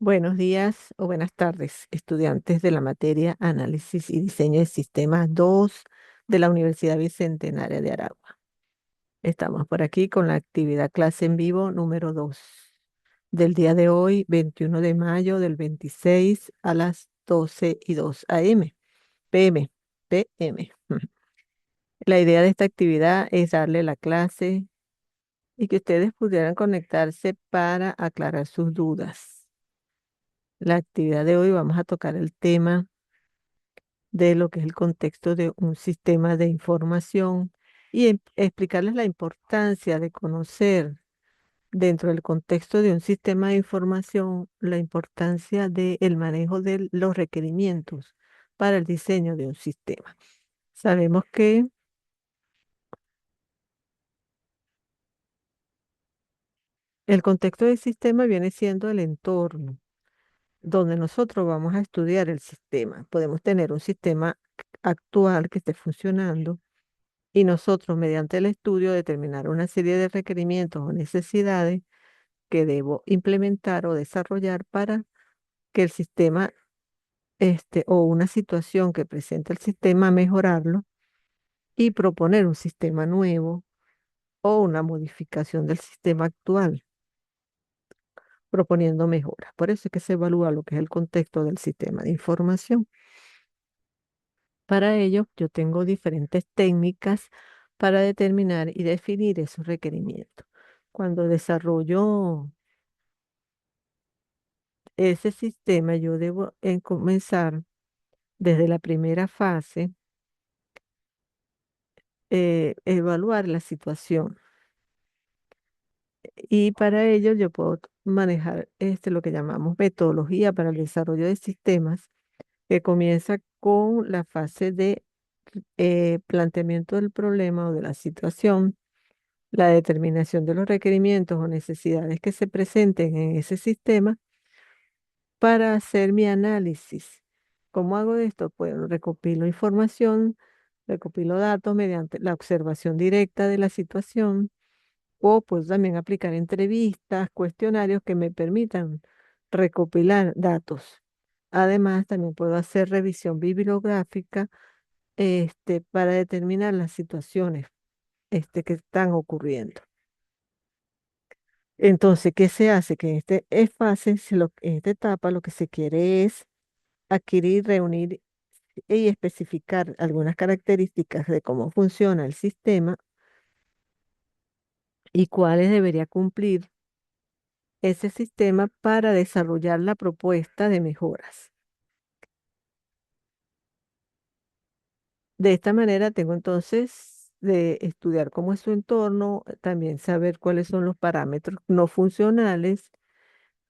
Buenos días o buenas tardes, estudiantes de la materia Análisis y Diseño de Sistemas 2 de la Universidad Bicentenaria de Aragua. Estamos por aquí con la actividad clase en vivo número 2 del día de hoy, 21 de mayo del 26 a las 12:02 AM, PM, PM. La idea de esta actividad es darle la clase y que ustedes pudieran conectarse para aclarar sus dudas. La actividad de hoy vamos a tocar el tema de lo que es el contexto de un sistema de información y explicarles la importancia de conocer dentro del contexto de un sistema de información la importancia del manejo de los requerimientos para el diseño de un sistema. Sabemos que el contexto del sistema viene siendo el entorno donde nosotros vamos a estudiar el sistema. Podemos tener un sistema actual que esté funcionando y nosotros mediante el estudio determinar una serie de requerimientos o necesidades que debo implementar o desarrollar para que el sistema o una situación que presente el sistema mejorarlo y proponer un sistema nuevo o una modificación del sistema actual proponiendo mejoras. Por eso es que se evalúa lo que es el contexto del sistema de información. Para ello, yo tengo diferentes técnicas para determinar y definir esos requerimientos. Cuando desarrollo ese sistema, yo debo comenzar desde la primera fase, evaluar la situación. Y para ello yo puedo manejar lo que llamamos metodología para el desarrollo de sistemas, que comienza con la fase de planteamiento del problema o de la situación, la determinación de los requerimientos o necesidades que se presenten en ese sistema para hacer mi análisis. ¿Cómo hago esto? Pues recopilo información, recopilo datos mediante la observación directa de la situación o pues también aplicar entrevistas, cuestionarios que me permitan recopilar datos. Además, también puedo hacer revisión bibliográfica para determinar las situaciones que están ocurriendo. Entonces, ¿qué se hace? Que en esta fase, en esta etapa, lo que se quiere es adquirir, reunir y especificar algunas características de cómo funciona el sistema y cuáles debería cumplir ese sistema para desarrollar la propuesta de mejoras. De esta manera tengo entonces de estudiar cómo es su entorno, también saber cuáles son los parámetros no funcionales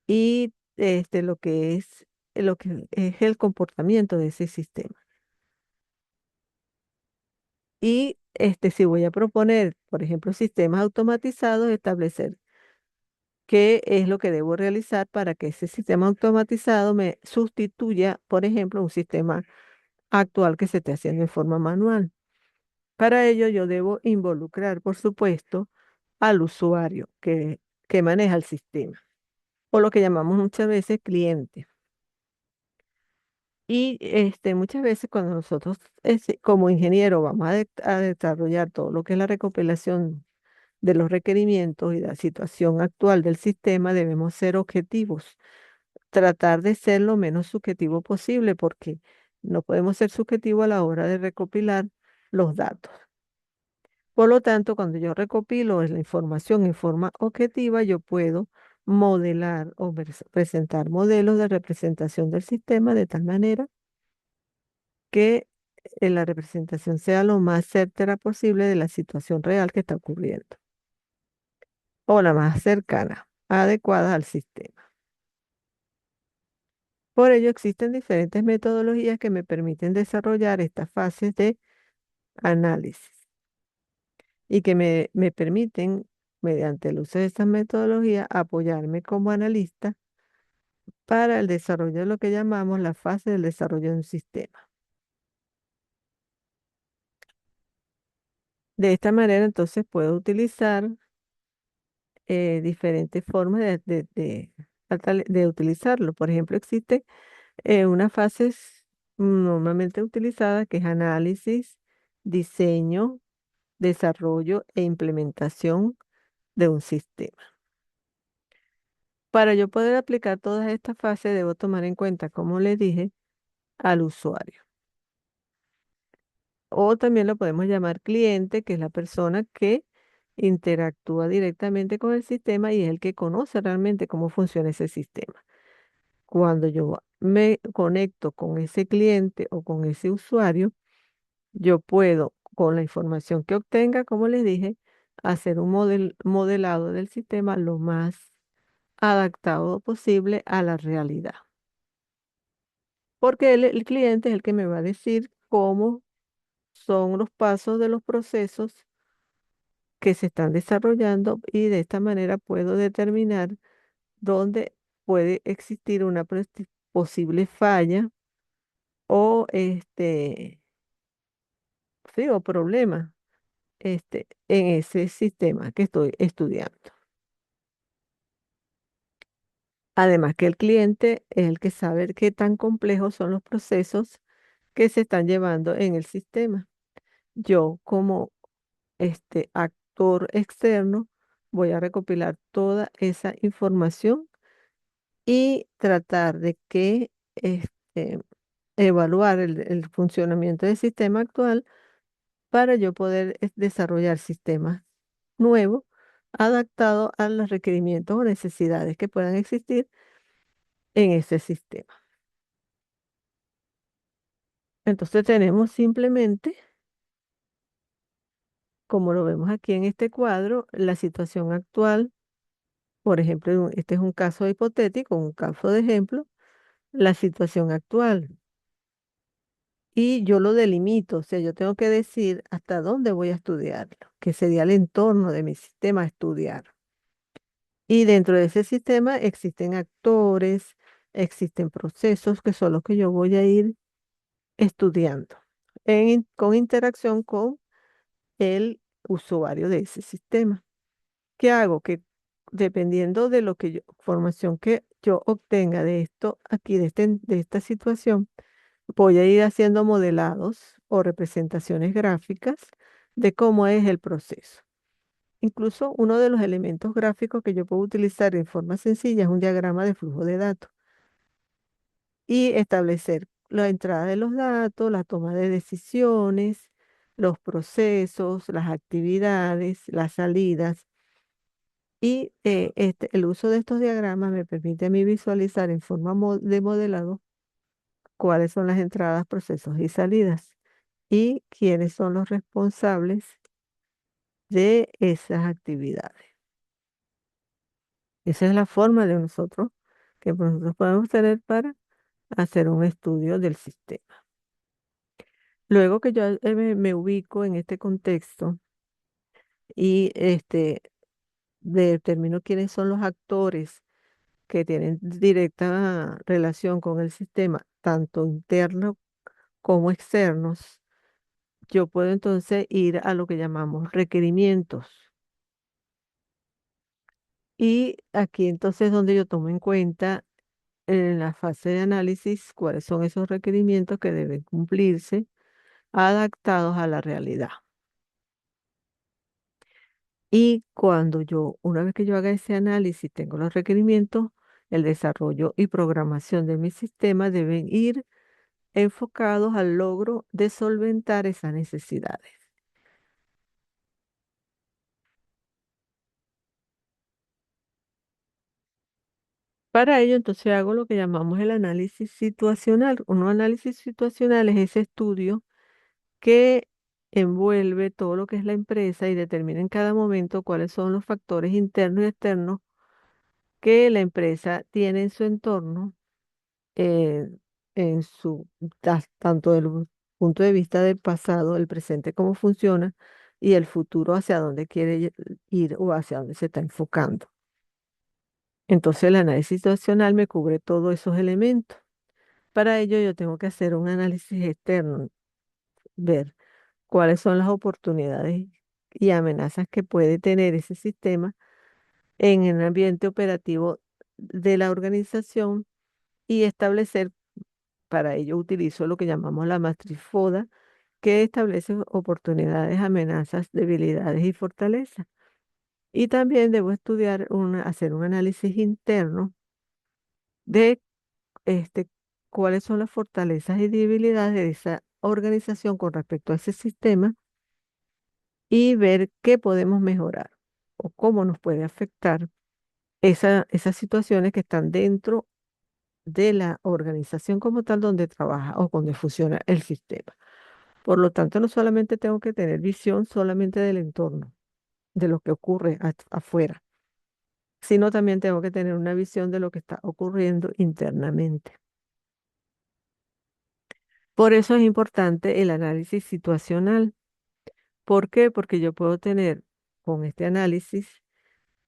y lo que es el comportamiento de ese sistema. Y si voy a proponer, por ejemplo, sistemas automatizados, establecer qué es lo que debo realizar para que ese sistema automatizado me sustituya, por ejemplo, un sistema actual que se esté haciendo en forma manual. Para ello, yo debo involucrar, por supuesto, al usuario que maneja el sistema, o lo que llamamos muchas veces cliente. Y muchas veces cuando nosotros como ingeniero vamos a desarrollar todo lo que es la recopilación de los requerimientos y la situación actual del sistema, debemos ser objetivos, tratar de ser lo menos subjetivo posible, porque no podemos ser subjetivos a la hora de recopilar los datos. Por lo tanto, cuando yo recopilo la información en forma objetiva, yo puedo modelar o presentar modelos de representación del sistema de tal manera que la representación sea lo más certera posible de la situación real que está ocurriendo o la más cercana, adecuada al sistema. Por ello, existen diferentes metodologías que me permiten desarrollar estas fases de análisis y que me permiten, mediante el uso de estas metodologías, apoyarme como analista para el desarrollo de lo que llamamos la fase del desarrollo de un sistema. De esta manera, entonces, puedo utilizar diferentes formas de utilizarlo. Por ejemplo, existe una fase normalmente utilizada que es análisis, diseño, desarrollo e implementación de un sistema. Para yo poder aplicar todas estas fases, debo tomar en cuenta, como le dije, al usuario. O también lo podemos llamar cliente, que es la persona que interactúa directamente con el sistema y es el que conoce realmente cómo funciona ese sistema. Cuando yo me conecto con ese cliente o con ese usuario, yo puedo, con la información que obtenga, como les dije, hacer un modelado del sistema lo más adaptado posible a la realidad. Porque el cliente es el que me va a decir cómo son los pasos de los procesos que se están desarrollando y de esta manera puedo determinar dónde puede existir una posible falla o sí, o problema en ese sistema que estoy estudiando. Además que el cliente es el que sabe qué tan complejos son los procesos que se están llevando en el sistema. Yo como actor externo voy a recopilar toda esa información y tratar de que evaluar el funcionamiento del sistema actual para yo poder desarrollar sistemas nuevos adaptados a los requerimientos o necesidades que puedan existir en ese sistema. Entonces tenemos simplemente, como lo vemos aquí en este cuadro, la situación actual. Por ejemplo, este es un caso hipotético, un caso de ejemplo, la situación actual. Y yo lo delimito, o sea, yo tengo que decir hasta dónde voy a estudiarlo, que sería el entorno de mi sistema a estudiar. Y dentro de ese sistema existen actores, existen procesos que son los que yo voy a ir estudiando con interacción con el usuario de ese sistema. ¿Qué hago? Que dependiendo de lo que información que yo obtenga de esto aquí, de esta situación, voy a ir haciendo modelados o representaciones gráficas de cómo es el proceso. Incluso uno de los elementos gráficos que yo puedo utilizar en forma sencilla es un diagrama de flujo de datos y establecer la entrada de los datos, la toma de decisiones, los procesos, las actividades, las salidas. Y el uso de estos diagramas me permite a mí visualizar en forma de modelado cuáles son las entradas, procesos y salidas y quiénes son los responsables de esas actividades. Esa es la forma de nosotros que nosotros podemos tener para hacer un estudio del sistema. Luego que yo me ubico en este contexto y determino quiénes son los actores que tienen directa relación con el sistema, tanto internos como externos, yo puedo entonces ir a lo que llamamos requerimientos. Y aquí entonces es donde yo tomo en cuenta en la fase de análisis cuáles son esos requerimientos que deben cumplirse adaptados a la realidad. Y una vez que yo haga ese análisis, tengo los requerimientos, el desarrollo y programación de mi sistema deben ir enfocados al logro de solventar esas necesidades. Para ello, entonces hago lo que llamamos el análisis situacional. Un análisis situacional es ese estudio que envuelve todo lo que es la empresa y determina en cada momento cuáles son los factores internos y externos que la empresa tiene en su entorno, eh, tanto del punto de vista del pasado, el presente, cómo funciona, y el futuro hacia dónde quiere ir o hacia dónde se está enfocando. Entonces el análisis situacional me cubre todos esos elementos. Para ello yo tengo que hacer un análisis externo, ver cuáles son las oportunidades y amenazas que puede tener ese sistema en el ambiente operativo de la organización y establecer, para ello utilizo lo que llamamos la matriz FODA, que establece oportunidades, amenazas, debilidades y fortalezas. Y también debo estudiar, hacer un análisis interno de cuáles son las fortalezas y debilidades de esa organización con respecto a ese sistema y ver qué podemos mejorar o cómo nos puede afectar esas situaciones que están dentro de la organización como tal donde trabaja o donde funciona el sistema. Por lo tanto, no solamente tengo que tener visión solamente del entorno, de lo que ocurre afuera, sino también tengo que tener una visión de lo que está ocurriendo internamente. Por eso es importante el análisis situacional. ¿Por qué? Porque yo puedo tener con este análisis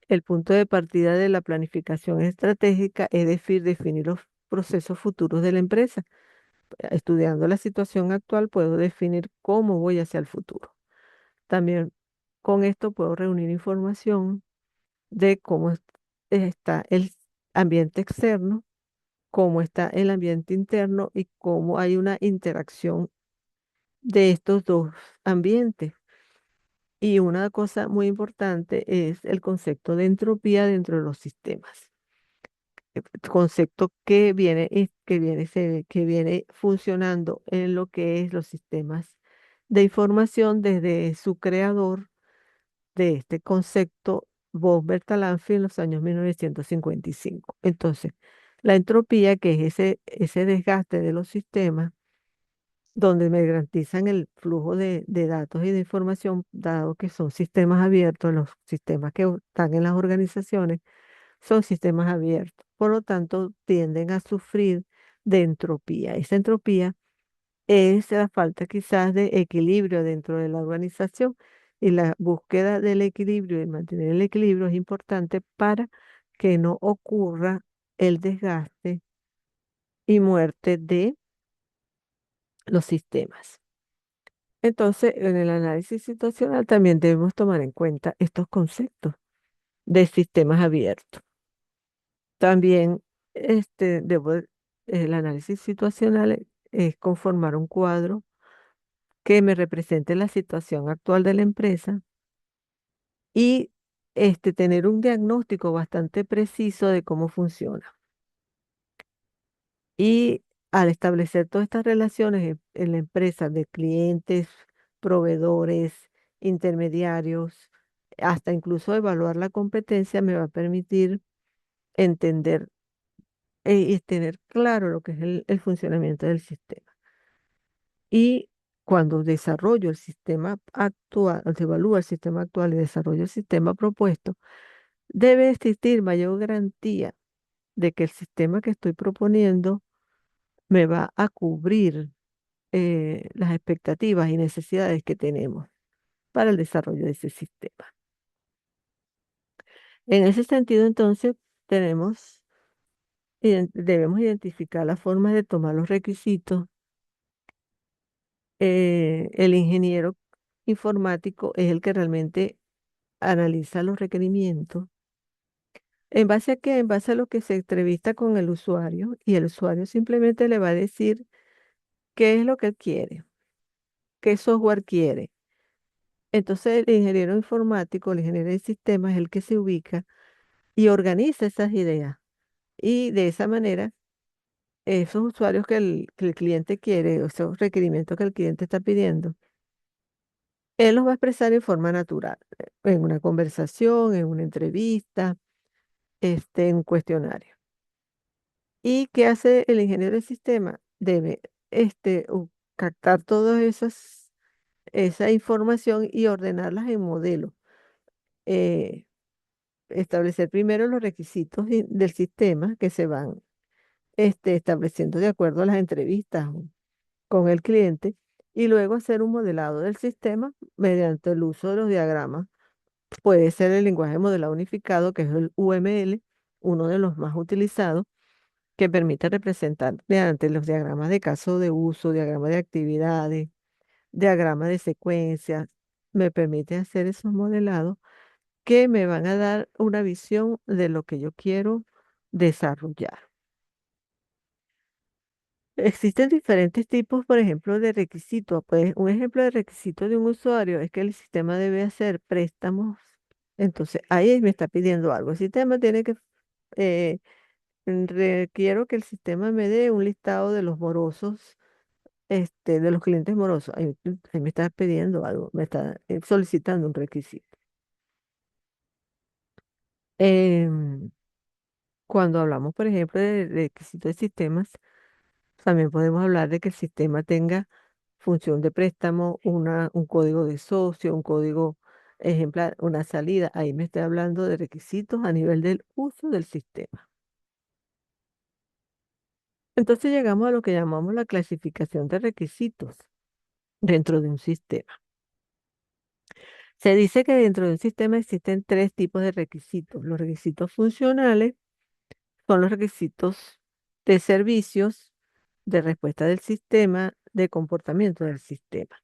el punto de partida de la planificación estratégica, es decir, definir los procesos futuros de la empresa. Estudiando la situación actual, puedo definir cómo voy hacia el futuro. También con esto puedo reunir información de cómo está el ambiente externo, cómo está el ambiente interno y cómo hay una interacción de estos dos ambientes. Y una cosa muy importante es el concepto de entropía dentro de los sistemas. Concepto que viene funcionando en lo que es los sistemas de información desde su creador de este concepto, Bob Bertalanffy, en los años 1955. Entonces, la entropía, que es ese desgaste de los sistemas, donde me garantizan el flujo de datos y de información, dado que son sistemas abiertos, los sistemas que están en las organizaciones son sistemas abiertos. Por lo tanto, tienden a sufrir de entropía. Esa entropía es la falta quizás de equilibrio dentro de la organización y la búsqueda del equilibrio y mantener el equilibrio es importante para que no ocurra el desgaste y muerte de los sistemas. Entonces, en el análisis situacional también debemos tomar en cuenta estos conceptos de sistemas abiertos. También este, el análisis situacional es conformar un cuadro que me represente la situación actual de la empresa y tener un diagnóstico bastante preciso de cómo funciona. Y al establecer todas estas relaciones en la empresa de clientes, proveedores, intermediarios, hasta incluso evaluar la competencia, me va a permitir entender y tener claro lo que es el funcionamiento del sistema. Y cuando desarrollo el sistema actual, se evalúa el sistema actual y desarrollo el sistema propuesto, debe existir mayor garantía de que el sistema que estoy proponiendo me va a cubrir las expectativas y necesidades que tenemos para el desarrollo de ese sistema. En ese sentido, entonces, debemos identificar las formas de tomar los requisitos. El ingeniero informático es el que realmente analiza los requerimientos. ¿En base a qué? En base a lo que se entrevista con el usuario y el usuario simplemente le va a decir qué es lo que él quiere, qué software quiere. Entonces el ingeniero informático, el ingeniero de sistemas es el que se ubica y organiza esas ideas. Y de esa manera, esos usuarios que el cliente quiere, esos requerimientos que el cliente está pidiendo, él los va a expresar en forma natural, en una conversación, en una entrevista, en un cuestionario. ¿Y qué hace el ingeniero del sistema? Debe captar todas esa información y ordenarlas en modelos. Eh, Establecer primero los requisitos del sistema que se van estableciendo de acuerdo a las entrevistas con el cliente y luego hacer un modelado del sistema mediante el uso de los diagramas. Puede ser el lenguaje modelado unificado, que es el UML, uno de los más utilizados, que permite representar mediante los diagramas de caso de uso, diagrama de actividades, diagrama de secuencias. Me permite hacer esos modelados que me van a dar una visión de lo que yo quiero desarrollar. Existen diferentes tipos, por ejemplo, de requisitos. Pues un ejemplo de requisito de un usuario es que el sistema debe hacer préstamos. Entonces, ahí me está pidiendo algo. El sistema tiene que, eh, requiero que el sistema me dé un listado de los morosos, de los clientes morosos. Ahí me está pidiendo algo, me está solicitando un requisito. Em, Cuando hablamos, por ejemplo, de requisitos de sistemas, también podemos hablar de que el sistema tenga función de préstamo, un código de socio, un código ejemplar, una salida. Ahí me estoy hablando de requisitos a nivel del uso del sistema. Entonces llegamos a lo que llamamos la clasificación de requisitos dentro de un sistema. Se dice que dentro de un sistema existen tres tipos de requisitos. Los requisitos funcionales son los requisitos de servicios, de respuesta del sistema, de comportamiento del sistema.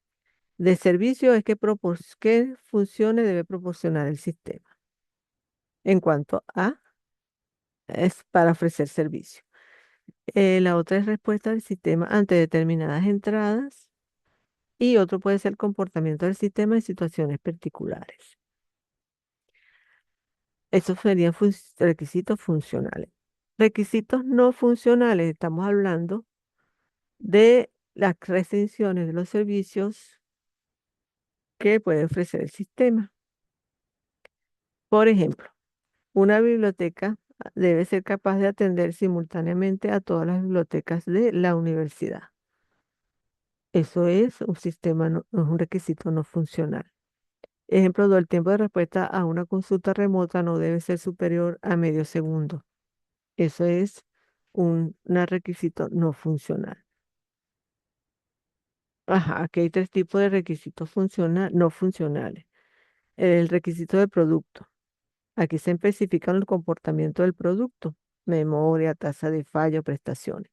De servicio es qué funciones debe proporcionar el sistema en cuanto a es para ofrecer servicio. La otra es respuesta del sistema ante determinadas entradas y otro puede ser comportamiento del sistema en situaciones particulares. Esos serían requisitos funcionales. Requisitos no funcionales, estamos hablando de las restricciones de los servicios que puede ofrecer el sistema. Por ejemplo, una biblioteca debe ser capaz de atender simultáneamente a todas las bibliotecas de la universidad. Eso es un sistema, es un requisito no funcional. Ejemplo, el tiempo de respuesta a una consulta remota no debe ser superior a medio segundo. Eso es un requisito no funcional. Ajá, aquí hay tres tipos de requisitos no funcionales. El requisito de producto. Aquí se especifican el comportamiento del producto, memoria, tasa de fallo, prestaciones.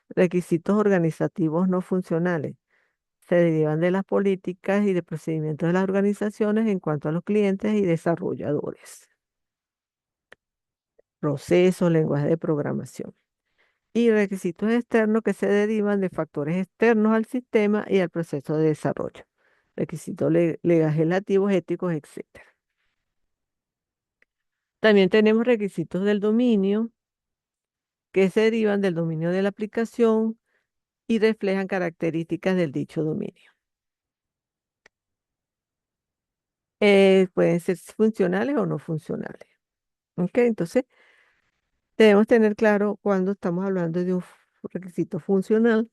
Requisitos organizativos no funcionales. Se derivan de las políticas y de procedimientos de las organizaciones en cuanto a los clientes y desarrolladores. Procesos, lenguaje de programación. Y requisitos externos que se derivan de factores externos al sistema y al proceso de desarrollo. Requisitos legislativos, éticos, etc. También tenemos requisitos del dominio que se derivan del dominio de la aplicación y reflejan características del dicho dominio. Pueden ser funcionales o no funcionales. ¿Ok? Entonces, debemos tener claro cuando estamos hablando de un requisito funcional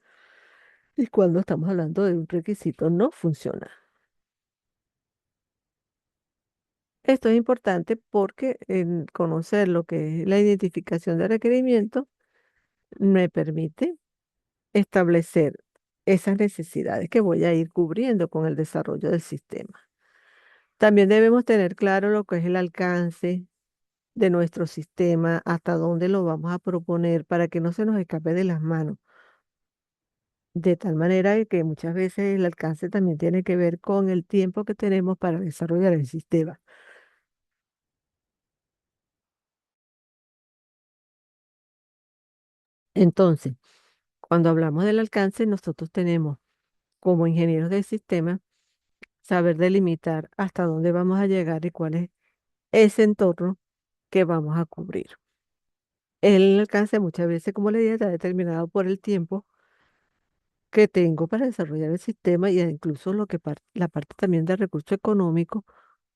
y cuando estamos hablando de un requisito no funcional. Esto es importante porque en conocer lo que es la identificación de requerimientos me permite establecer esas necesidades que voy a ir cubriendo con el desarrollo del sistema. También debemos tener claro lo que es el alcance de nuestro sistema, hasta dónde lo vamos a proponer para que no se nos escape de las manos. De tal manera de que muchas veces el alcance también tiene que ver con el tiempo que tenemos para desarrollar el sistema. Entonces, cuando hablamos del alcance, nosotros tenemos como ingenieros del sistema saber delimitar hasta dónde vamos a llegar y cuál es ese entorno que vamos a cubrir. El alcance muchas veces, como le dije, está determinado por el tiempo que tengo para desarrollar el sistema y incluso la parte también de recurso económico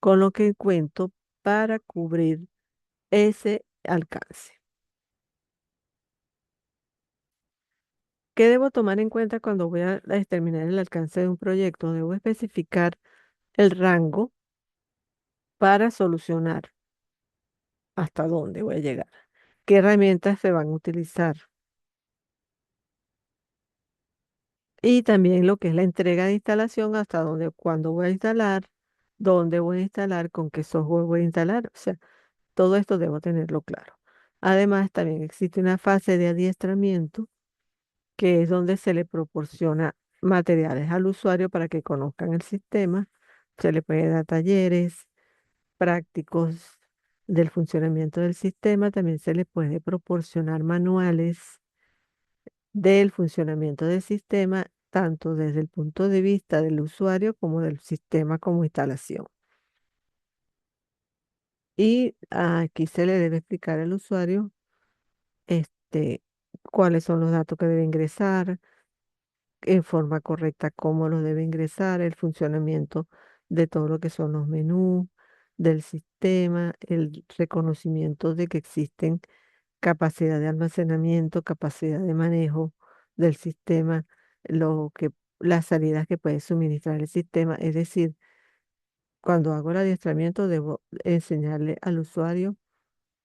con lo que cuento para cubrir ese alcance. ¿Qué debo tomar en cuenta cuando voy a determinar el alcance de un proyecto? Debo especificar el rango para solucionar hasta dónde voy a llegar, qué herramientas se van a utilizar y también lo que es la entrega de instalación, hasta dónde, cuándo voy a instalar, dónde voy a instalar, con qué software voy a instalar. O sea, todo esto debo tenerlo claro. Además, también existe una fase de adiestramiento que es donde se le proporciona materiales al usuario para que conozcan el sistema. Se le puede dar talleres prácticos del funcionamiento del sistema, también se le puede proporcionar manuales del funcionamiento del sistema, tanto desde el punto de vista del usuario como del sistema como instalación. Y aquí se le debe explicar al usuario este, cuáles son los datos que debe ingresar, en forma correcta cómo los debe ingresar, el funcionamiento de todo lo que son los menús del sistema, el reconocimiento de que existen capacidad de almacenamiento, capacidad de manejo del sistema, lo que, las salidas que puede suministrar el sistema. Es decir, cuando hago el adiestramiento debo enseñarle al usuario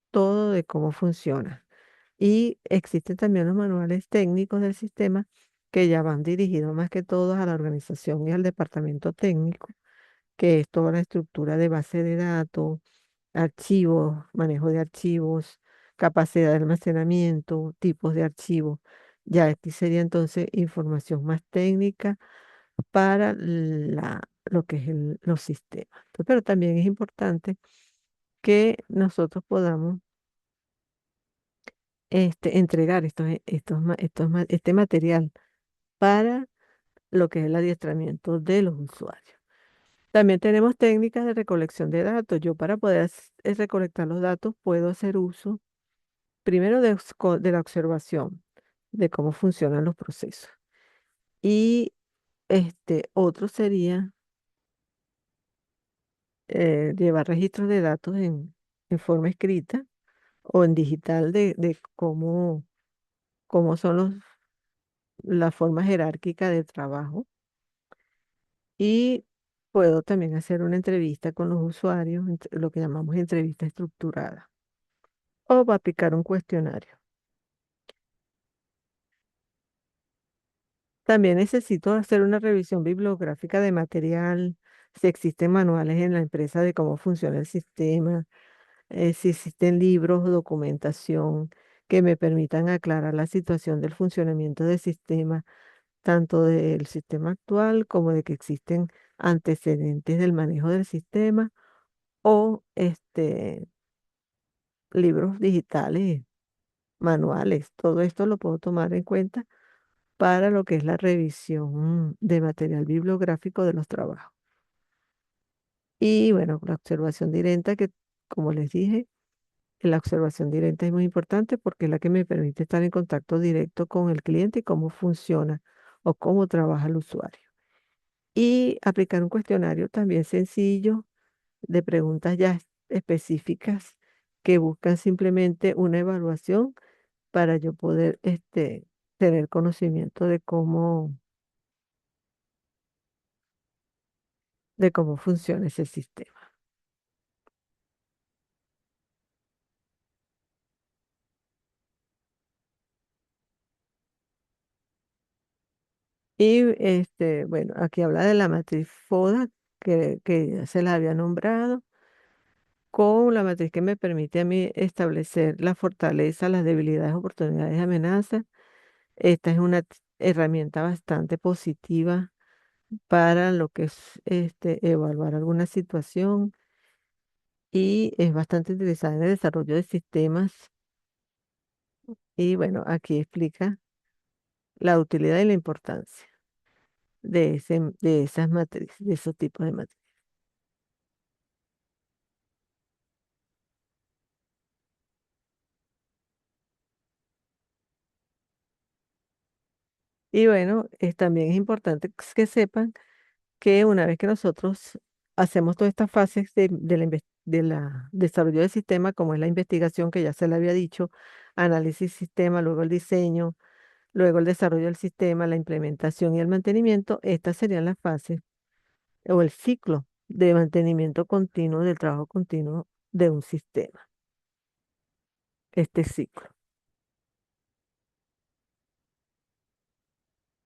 todo de cómo funciona. Y existen también los manuales técnicos del sistema que ya van dirigidos más que todos a la organización y al departamento técnico, que es toda la estructura de base de datos, archivos, manejo de archivos, capacidad de almacenamiento, tipos de archivos. Ya aquí sería entonces información más técnica para lo que es los sistemas. Pero también es importante que nosotros podamos entregar este material para lo que es el adiestramiento de los usuarios. También tenemos técnicas de recolección de datos. Yo para poder recolectar los datos puedo hacer uso primero de la observación de cómo funcionan los procesos. Y otro sería llevar registros de datos en forma escrita o en digital de cómo son la forma jerárquica de trabajo. Y puedo también hacer una entrevista con los usuarios, lo que llamamos entrevista estructurada, o va a aplicar un cuestionario. También necesito hacer una revisión bibliográfica de material, si existen manuales en la empresa de cómo funciona el sistema, si existen libros o documentación que me permitan aclarar la situación del funcionamiento del sistema, tanto del sistema actual como de que existen antecedentes del manejo del sistema o libros digitales, manuales. Todo esto lo puedo tomar en cuenta para lo que es la revisión de material bibliográfico de los trabajos. Y bueno, la observación directa, que como les dije, la observación directa es muy importante porque es la que me permite estar en contacto directo con el cliente y cómo funciona o cómo trabaja el usuario. Y aplicar un cuestionario también sencillo de preguntas ya específicas que buscan simplemente una evaluación para yo poder tener conocimiento de cómo funciona ese sistema. Y bueno, aquí habla de la matriz FODA, que ya se la había nombrado, con la matriz que me permite a mí establecer la fortaleza, las debilidades, oportunidades y amenazas. Esta es una herramienta bastante positiva para lo que es evaluar alguna situación y es bastante utilizada en el desarrollo de sistemas. Y bueno, aquí explica la utilidad y la importancia de esas matrices, de esos tipos de matrices. Y bueno, también es importante que sepan que una vez que nosotros hacemos todas estas fases de la desarrollo del sistema, como es la investigación que ya se le había dicho, análisis sistema, luego el diseño, luego el desarrollo del sistema, la implementación y el mantenimiento, estas serían las fases o el ciclo de mantenimiento continuo del trabajo continuo de un sistema, este ciclo.